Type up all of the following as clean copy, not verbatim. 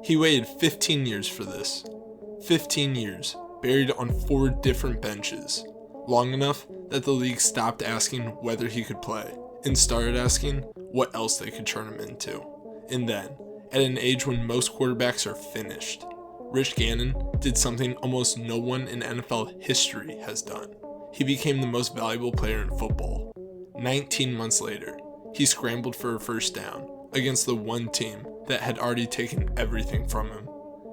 He waited 15 years for this. 15 years, buried on 4 different benches. Long enough that the league stopped asking whether he could play and started asking what else they could turn him into. And then, at an age when most quarterbacks are finished, Rich Gannon did something almost no one in NFL history has done. He became the most valuable player in football. 19 months later, he scrambled for a first down against the one team that had already taken everything from him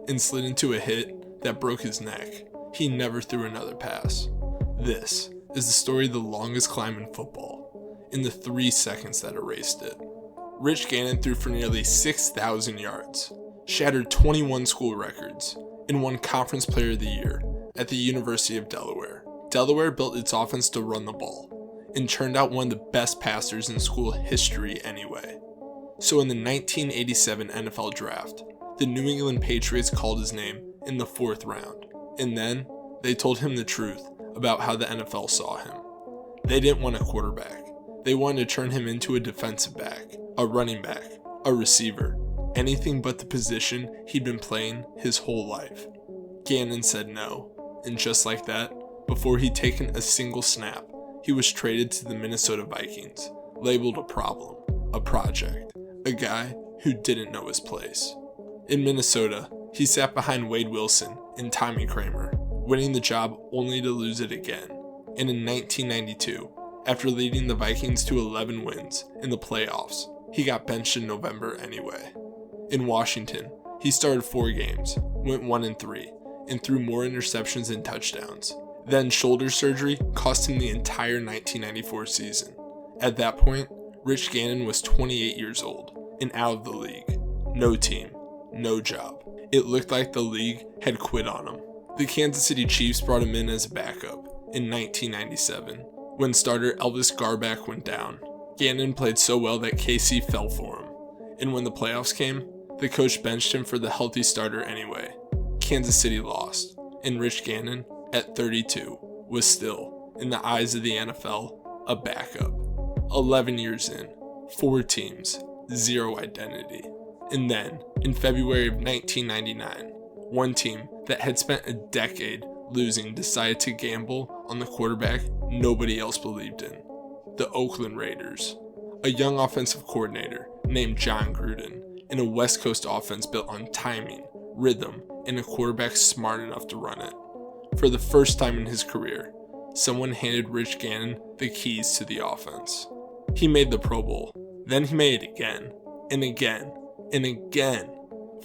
and slid into a hit that broke his neck. He never threw another pass. This is the story of the longest climb in football, in the 3 seconds that erased it. Rich Gannon threw for nearly 6,000 yards, shattered 21 school records, and won Conference Player of the Year at the University of Delaware. Delaware built its offense to run the ball, and turned out one of the best passers in school history anyway. So in the 1987 NFL Draft, the New England Patriots called his name in the 4th round, and then they told him the truth about how the NFL saw him. They didn't want a quarterback. They wanted to turn him into a defensive back, a running back, a receiver, anything but the position he'd been playing his whole life. Gannon said no, and just like that, before he'd taken a single snap, he was traded to the Minnesota Vikings, labeled a problem, a project, a guy who didn't know his place. In Minnesota, he sat behind Wade Wilson and Tommy Kramer, winning the job only to lose it again. And in 1992, after leading the Vikings to 11 wins in the playoffs, he got benched in November anyway. In Washington, he started 4 games, went 1-3, and threw more interceptions than touchdowns. Then shoulder surgery cost him the entire 1994 season. At that point, Rich Gannon was 28 years old and out of the league. No team, no job. It looked like the league had quit on him. The Kansas City Chiefs brought him in as a backup in 1997. When starter Elvis Garback went down, Gannon played so well that KC fell for him. And when the playoffs came, the coach benched him for the healthy starter anyway. Kansas City lost, and Rich Gannon, at 32, was still, in the eyes of the NFL, a backup. 11 years in, 4 teams, 0 identity. And then, in February of 1999, one team that had spent a decade losing decided to gamble on the quarterback nobody else believed in. The Oakland Raiders. A young offensive coordinator named John Gruden, and a West Coast offense built on timing, rhythm, and a quarterback smart enough to run it. For the first time in his career, someone handed Rich Gannon the keys to the offense. He made the Pro Bowl, then he made it again, and again, and again.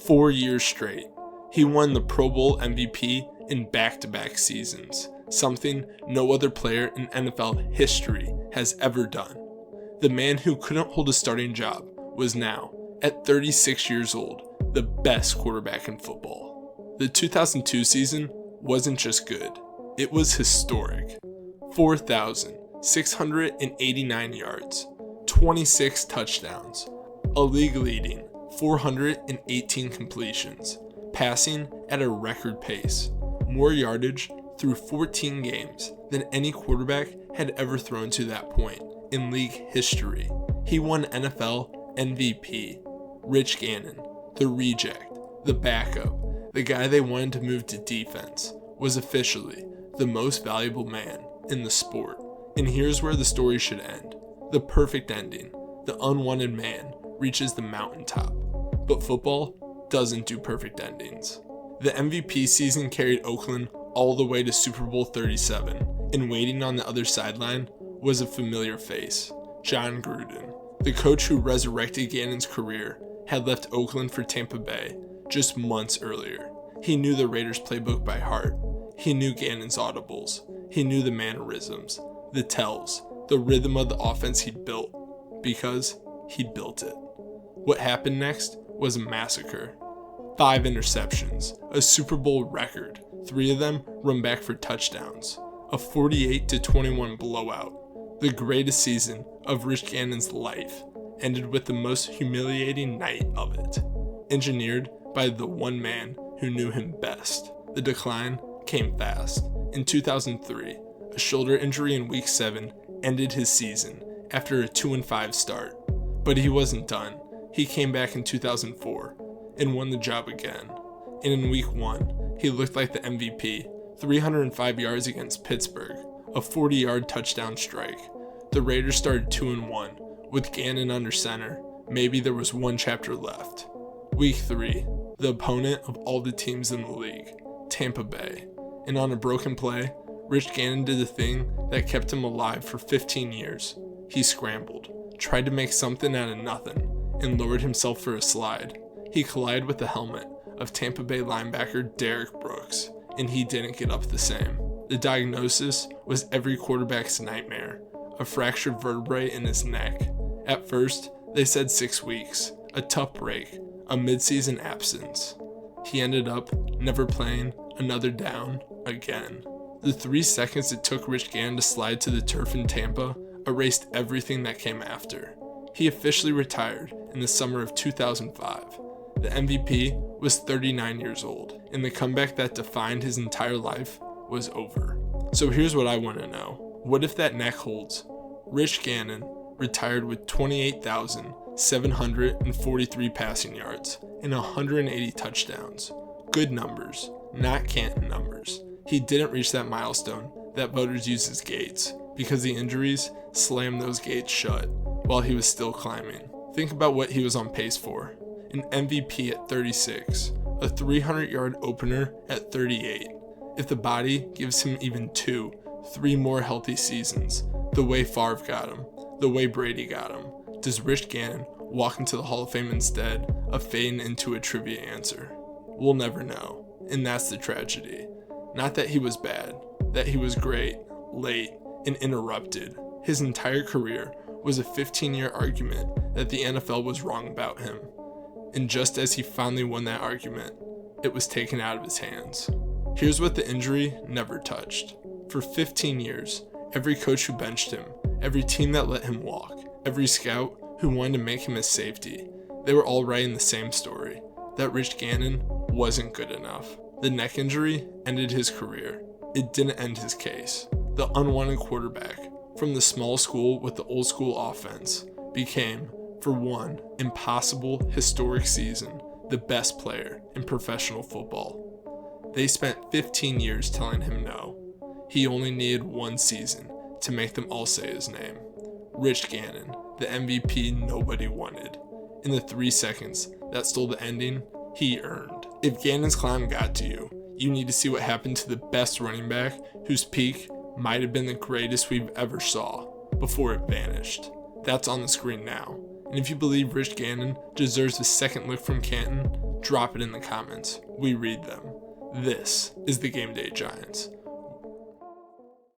4 years straight. He won the Pro Bowl MVP in back-to-back seasons, something no other player in NFL history has ever done. The man who couldn't hold a starting job was now, at 36 years old, the best quarterback in football. The 2002 season wasn't just good, it was historic. 4,689 yards, 26 touchdowns, a league-leading 418 completions, passing at a record pace, more yardage through 14 games than any quarterback had ever thrown to that point in league history. He won NFL MVP. Rich Gannon, the reject, the backup, the guy they wanted to move to defense, was officially the most valuable man in the sport. And here's where the story should end. The perfect ending. The unwanted man reaches the mountaintop. But football doesn't do perfect endings. The MVP season carried Oakland all the way to Super Bowl 37, and waiting on the other sideline was a familiar face, John Gruden. The coach who resurrected Gannon's career had left Oakland for Tampa Bay just months earlier. He knew the Raiders playbook by heart. He knew Gannon's audibles. He knew the mannerisms, the tells, the rhythm of the offense he'd built, because he built it. What happened next was a massacre. 5 interceptions, a Super Bowl record, 3 of them run back for touchdowns, a 48-21 blowout. The greatest season of Rich Gannon's life ended with the most humiliating night of it, engineered by the one man who knew him best. The decline came fast. In 2003, a shoulder injury in Week 7 ended his season after a 2-5 start. But he wasn't done. He came back in 2004, and won the job again. And in week 1, he looked like the MVP, 305 yards against Pittsburgh, a 40-yard touchdown strike. The Raiders started 2-1, with Gannon under center. Maybe there was one chapter left. Week 3, the opponent of all the teams in the league, Tampa Bay. And on a broken play, Rich Gannon did the thing that kept him alive for 15 years. He scrambled, tried to make something out of nothing, and lowered himself for a slide. He collided with the helmet of Tampa Bay linebacker Derrick Brooks, and he didn't get up the same. The diagnosis was every quarterback's nightmare, a fractured vertebrae in his neck. At first, they said 6 weeks, a tough break, a midseason absence. He ended up never playing another down again. The 3 seconds it took Rich Gannon to slide to the turf in Tampa erased everything that came after. He officially retired in the summer of 2005. The MVP was 39 years old, and the comeback that defined his entire life was over. So here's what I want to know. What if that neck holds? Rich Gannon retired with 28,743 passing yards and 180 touchdowns. Good numbers, not Canton numbers. He didn't reach that milestone that voters use as gates because the injuries slammed those gates shut while he was still climbing. Think about what he was on pace for. An MVP at 36, a 300-yard opener at 38. If the body gives him even 2-3 more healthy seasons, the way Favre got him, the way Brady got him, does Rich Gannon walk into the Hall of Fame instead of fading into a trivia answer? We'll never know, and that's the tragedy. Not that he was bad, that he was great, late, and interrupted. His entire career was a 15-year argument that the NFL was wrong about him. And just as he finally won that argument, it was taken out of his hands. Here's what the injury never touched. For 15 years, every coach who benched him, every team that let him walk, every scout who wanted to make him a safety, they were all writing the same story, that Rich Gannon wasn't good enough. The neck injury ended his career. It didn't end his case. The unwanted quarterback from the small school with the old school offense became, for one impossible historic season, the best player in professional football. They spent 15 years telling him no. He only needed 1 season to make them all say his name. Rich Gannon, the MVP nobody wanted. In the 3 seconds that stole the ending, he earned. If Gannon's clown got to you, you need to see what happened to the best running back whose peak might have been the greatest we've ever saw before it vanished. That's on the screen now. And if you believe Rich Gannon deserves a second look from Canton, drop it in the comments. We read them. This is the Gameday Giants.